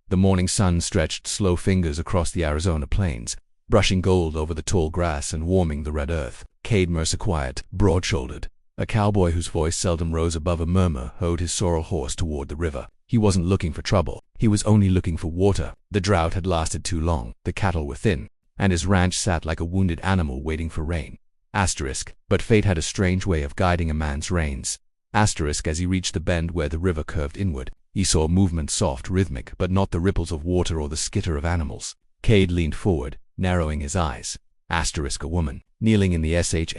The morning sun stretched slow fingers across the Arizona plains, brushing gold over the tall grass and warming the red earth. Cade Mercer, quiet, broad-shouldered, a cowboy whose voice seldom rose above a murmur, rode his sorrel horse toward the river. He wasn't looking for trouble. He was only looking for water. The drought had lasted too long, the cattle were thin, and his ranch sat like a wounded animal waiting for rain. But fate had a strange way of guiding a man's reins. As he reached the bend where the river curved inward, he saw movement, soft, rhythmic, but not the ripples of water or the skitter of animals. Cade leaned forward, narrowing his eyes. A woman, kneeling in the shallows.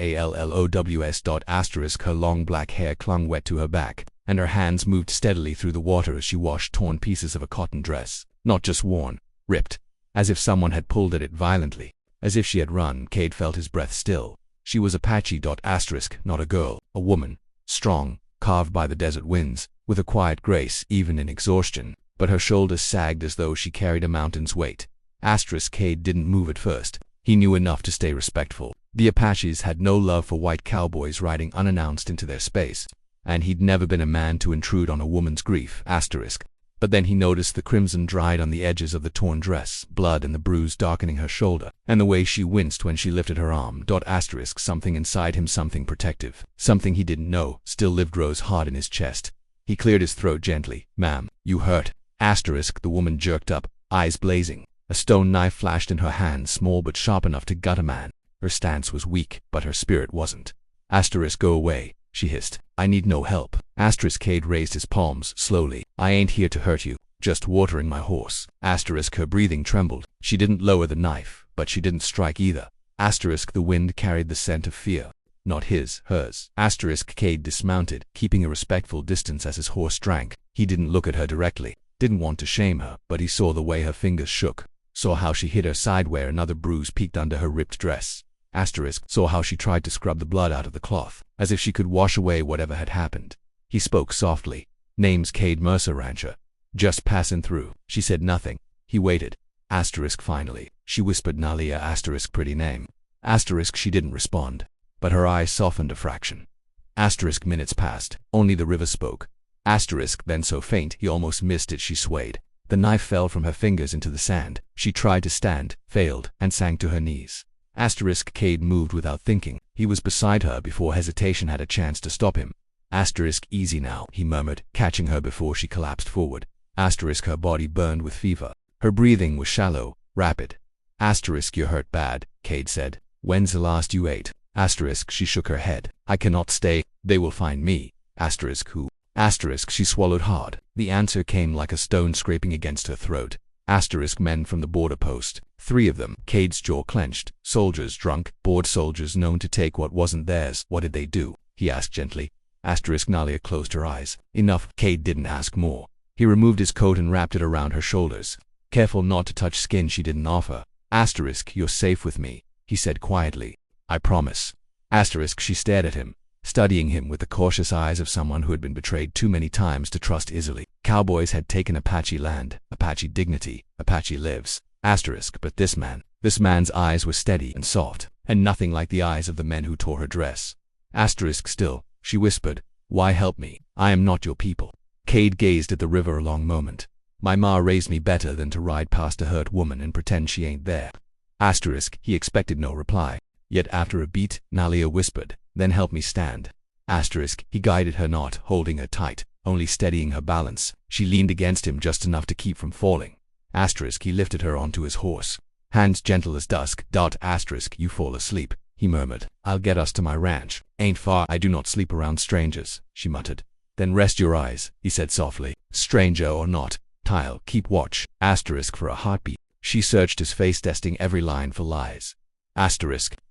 Her long black hair clung wet to her back, and her hands moved steadily through the water as she washed torn pieces of a cotton dress. Not just worn, ripped, as if someone had pulled at it violently. As if she had run, Cade felt his breath still. She was Apache. Not a girl, a woman, strong, carved by the desert winds, with a quiet grace even in exhaustion, but her shoulders sagged as though she carried a mountain's weight. Cade didn't move at first. He knew enough to stay respectful. The Apaches had no love for white cowboys riding unannounced into their space, and he'd never been a man to intrude on a woman's grief. But then he noticed the crimson dried on the edges of the torn dress, blood and the bruise darkening her shoulder, and the way she winced when she lifted her arm. Something inside him, something protective, something he didn't know, still lived, rose hard in his chest. He cleared his throat gently. "Ma'am, you hurt?" The woman jerked up, eyes blazing. A stone knife flashed in her hand, small but sharp enough to gut a man. Her stance was weak, but her spirit wasn't. "Go away," she hissed. "I need no help." Cade raised his palms slowly. "I ain't here to hurt you, just watering my horse." Her breathing trembled. She didn't lower the knife, but she didn't strike either. The wind carried the scent of fear. Not his, hers. Cade dismounted, keeping a respectful distance as his horse drank. He didn't look at her directly, didn't want to shame her, but he saw the way her fingers shook, saw how she hit her side where another bruise peeked under her ripped dress. Saw how she tried to scrub the blood out of the cloth, as if she could wash away whatever had happened. He spoke softly. "Name's Cade Mercer, rancher. Just passing through." She said nothing. He waited. Finally, she whispered, "Nalia, pretty name." She didn't respond, but her eyes softened a fraction. Minutes passed. Only the river spoke. Then so faint he almost missed it, she swayed. The knife fell from her fingers into the sand. She tried to stand, failed, and sank to her knees. Cade moved without thinking. He was beside her before hesitation had a chance to stop him. "Easy now," he murmured, catching her before she collapsed forward. Her body burned with fever. Her breathing was shallow, rapid. "You're hurt bad," Cade said. "When's the last you ate?" She shook her head. "I cannot stay. They will find me." "Who?" She swallowed hard. The answer came like a stone scraping against her throat. "Men from the border post. 3 of them." Cade's jaw clenched. "Soldiers, drunk, bored soldiers known to take what wasn't theirs." "What did they do?" he asked gently. Nalia closed her eyes. "Enough." Cade didn't ask more. He removed his coat and wrapped it around her shoulders, careful not to touch skin she didn't offer. "You're safe with me," he said quietly. "I promise." She stared at him, studying him with the cautious eyes of someone who had been betrayed too many times to trust easily. Cowboys had taken Apache land, Apache dignity, Apache lives. But this man's eyes were steady and soft, and nothing like the eyes of the men who tore her dress. Still, she whispered, "Why help me? I am not your people." Cade gazed at the river a long moment. "My ma raised me better than to ride past a hurt woman and pretend she ain't there." He expected no reply. Yet after a beat, Nalia whispered, "Then help me stand." He guided her, not holding her tight, only steadying her balance. She leaned against him just enough to keep from falling. He lifted her onto his horse. Hands gentle as dusk. "You fall asleep," he murmured. "I'll get us to my ranch. Ain't far." "I do not sleep around strangers," she muttered. "Then rest your eyes," he said softly. "Stranger or not, I'll keep watch." For a heartbeat. She searched his face, testing every line for lies.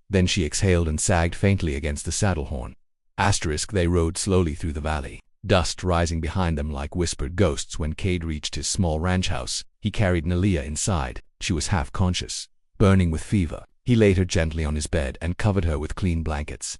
Then she exhaled and sagged faintly against the saddle horn. They rode slowly through the valley, dust rising behind them like whispered ghosts. When Cade reached his small ranch house, he carried Nalia inside. She was half conscious, burning with fever. He laid her gently on his bed and covered her with clean blankets.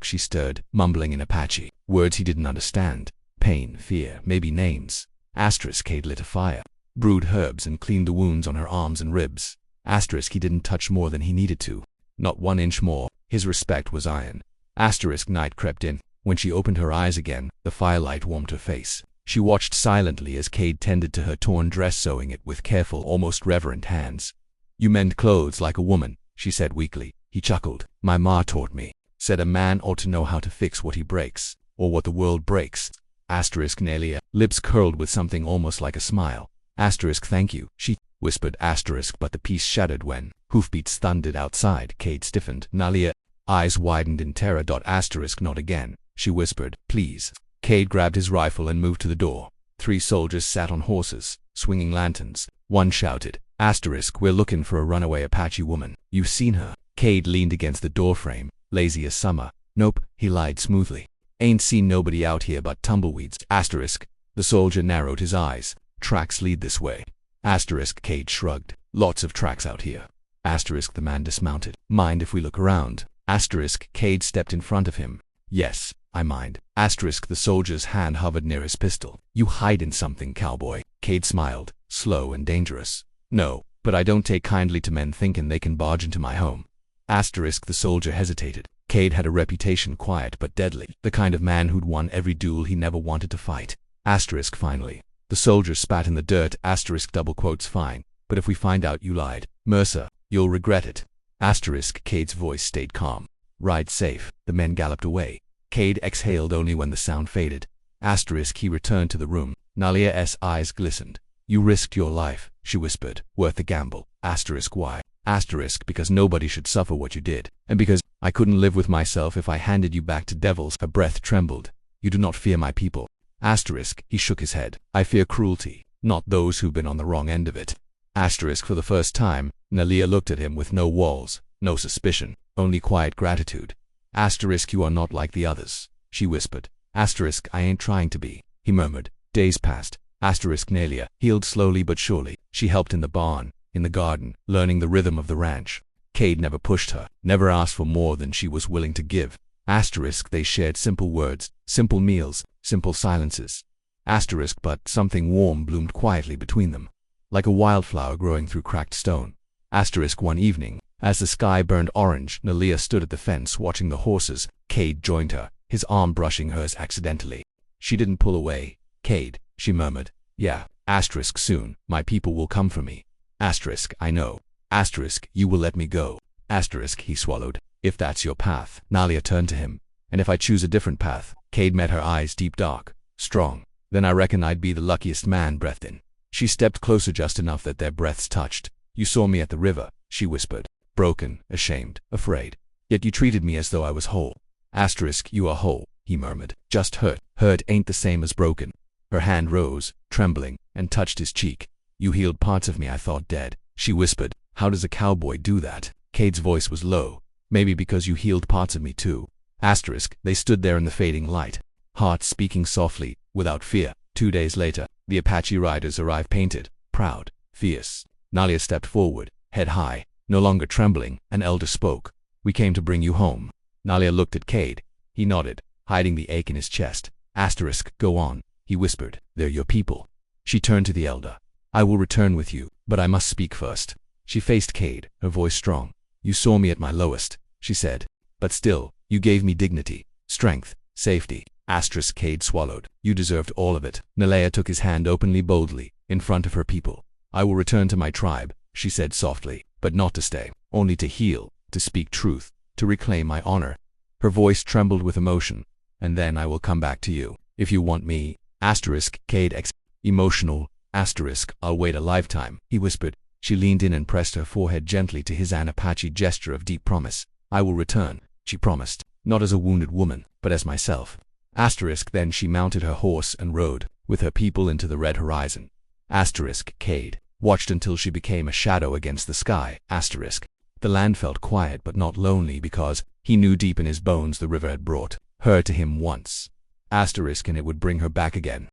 She stirred, mumbling in Apache, words he didn't understand. Pain, fear, maybe names. Cade lit a fire, brewed herbs and cleaned the wounds on her arms and ribs. He didn't touch more than he needed to. Not 1 inch more. His respect was iron. Night crept in. When she opened her eyes again, the firelight warmed her face. She watched silently as Cade tended to her torn dress, sewing it with careful, almost reverent hands. "You mend clothes like a woman," she said weakly. He chuckled. "My ma taught me. Said a man ought to know how to fix what he breaks, or what the world breaks." Nalia, lips curled with something almost like a smile. Thank you, she whispered. But the piece shattered when hoofbeats thundered outside. Cade stiffened. Nalia, eyes widened in terror. Not again, she whispered. Please. Cade grabbed his rifle and moved to the door. 3 soldiers sat on horses, swinging lanterns. One shouted, "We're looking for a runaway Apache woman. You've seen her?" Cade leaned against the doorframe, lazy as summer. "Nope," he lied smoothly. "Ain't seen nobody out here but tumbleweeds." The soldier narrowed his eyes. "Tracks lead this way." Cade shrugged. "Lots of tracks out here." The man dismounted. "Mind if we look around?" Cade stepped in front of him. "Yes, I mind." The soldier's hand hovered near his pistol. "You hide in something, cowboy." Cade smiled. "Slow and dangerous." "No, but I don't take kindly to men thinking they can barge into my home." The soldier hesitated. Cade had a reputation, quiet but deadly, the kind of man who'd won every duel he never wanted to fight. Finally. The soldier spat in the dirt. "Fine, but if we find out you lied, Mercer, you'll regret it." Cade's voice stayed calm. "Ride safe." The men galloped away. Cade exhaled only when the sound faded. He returned to the room. Nalia's eyes glistened. "You risked your life," she whispered. "Worth the gamble." Why? Because nobody should suffer what you did, and because I couldn't live with myself if I handed you back to devils. Her breath trembled. "You do not fear my people." He shook his head. "I fear cruelty, not those who've been on the wrong end of it." For the first time, Nalia looked at him with no walls, no suspicion, only quiet gratitude. "You are not like the others," she whispered. "I ain't trying to be," he murmured. Days passed. Nalia healed slowly but surely. She helped in the barn, in the garden, learning the rhythm of the ranch. Cade never pushed her, never asked for more than she was willing to give. They shared simple words, simple meals, simple silences. But something warm bloomed quietly between them, like a wildflower growing through cracked stone. One evening, as the sky burned orange, Nalia stood at the fence watching the horses. Cade joined her, his arm brushing hers accidentally. "She didn't pull away, Cade," she murmured. "Yeah. Soon, my people will come for me." "I know." "You will let me go." He swallowed. "If that's your path." Nalia turned to him. "And if I choose a different path?" Cade met her eyes, deep, dark, strong. "Then I reckon I'd be the luckiest man." Breathed in. She stepped closer just enough that their breaths touched. "You saw me at the river," she whispered. "Broken, ashamed, afraid. Yet you treated me as though I was whole." "You are whole," he murmured. "Just hurt. Hurt ain't the same as broken." Her hand rose, trembling, and touched his cheek. "You healed parts of me I thought dead," she whispered. "How does a cowboy do that?" Cade's voice was low. "Maybe because you healed parts of me too." They stood there in the fading light, hearts speaking softly, without fear. 2 days later, the Apache riders arrived, painted, proud, fierce. Nalia stepped forward, head high, no longer trembling. An elder spoke. "We came to bring you home." Nalia looked at Cade. He nodded, hiding the ache in his chest. "Go on," he whispered. "They're your people." She turned to the elder. "I will return with you, but I must speak first." She faced Cade, her voice strong. "You saw me at my lowest," she said. "But still, you gave me dignity, strength, safety." Cade swallowed. "You deserved all of it." Nalia took his hand openly, boldly, in front of her people. "I will return to my tribe," she said softly, "but not to stay, only to heal, to speak truth, to reclaim my honor." Her voice trembled with emotion. "And then I will come back to you, if you want me." Cade emotional. "I'll wait a lifetime," he whispered. She leaned in and pressed her forehead gently to his, an Apache gesture of deep promise. "I will return," she promised, "not as a wounded woman, but as myself." Then she mounted her horse and rode, with her people, into the red horizon. Cade watched until she became a shadow against the sky. The land felt quiet but not lonely, because he knew deep in his bones the river had brought her to him once. And it would bring her back again.